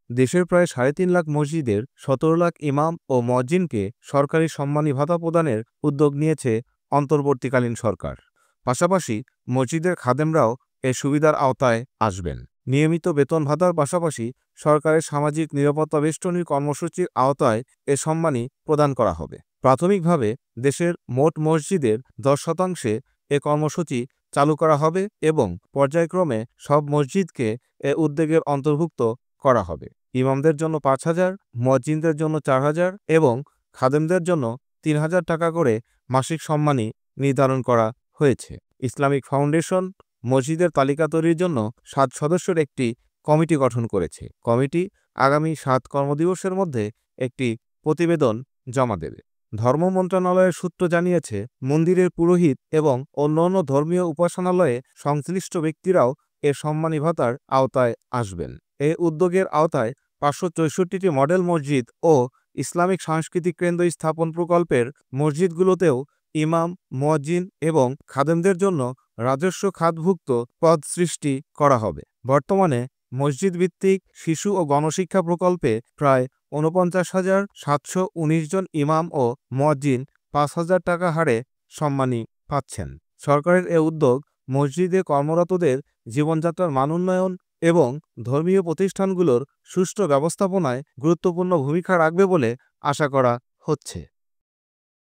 দেশের প্রায় ৩.৫ লাখ মসজিদের ১৭ লাখ ইমাম ও মুয়াজ্জিনকে সরকারি সম্মানী ভাতা প্রদানের উদ্যোগ নিয়েছে অন্তর্বর্তীকালীন সরকার। পাশাপাশি মসজিদের খাদেমরাও এ সুবিধার আওতায় আসবেন। নিয়মিত বেতন ভাতার পাশাপাশি সরকারের সামাজিক নিরাপত্তা বেষ্টনী কর্মসূচির আওতায় এ সম্মানী প্রদান করা হবে। প্রাথমিকভাবে দেশের মোট মসজিদের ১০% এ কর্মসূচি চালু করা হবে এবং পর্যায়ক্রমে সব মসজিদকে এ উদ্যোগের অন্তর্ভুক্ত করা হবে। ইমামদের জন্য ৫,০০০, মুয়াজ্জিনদের জন্য ৪,০০০ এবং খাদেমদের জন্য ৩,০০০ টাকা করে মাসিক সম্মানী নির্ধারণ করা হয়েছে। ইসলামিক ফাউন্ডেশন মসজিদের তালিকা তৈরির জন্য ৭ সদস্যের একটি কমিটি গঠন করেছে। কমিটি আগামী ৭ কর্মদিবসের মধ্যে একটি প্রতিবেদন জমা দেবে। ধর্ম মন্ত্রণালয়ের সূত্র জানিয়েছে, মন্দিরের পুরোহিত এবং অন্যান্য ধর্মীয় উপাসনালয়ে সংশ্লিষ্ট ব্যক্তিরাও এ সম্মানী ভাতার আওতায় আসবেন। এ উদ্যোগের আওতায় ৫৬৪টি মডেল মসজিদ ও ইসলামিক সাংস্কৃতিক কেন্দ্র স্থাপন প্রকল্পের মসজিদগুলোতেও ইমাম, মুয়াজ্জিন এবং খাদেমদের জন্য রাজস্ব খাতভুক্ত পদ সৃষ্টি করা হবে। বর্তমানে মসজিদ ভিত্তিক শিশু ও গণশিক্ষা প্রকল্পে প্রায় ৪৯,৭১৯ জন ইমাম ও মুয়াজ্জিন ৫,০০০ টাকা হারে সম্মানী পাচ্ছেন। সরকারের এ উদ্যোগ মসজিদে কর্মরতদের জীবনযাত্রার মান উন্নয়ন এবং ধর্মীয় প্রতিষ্ঠানগুলোর সুষ্ঠু ব্যবস্থাপনায় গুরুত্বপূর্ণ ভূমিকা রাখবে বলে আশা করা হচ্ছে।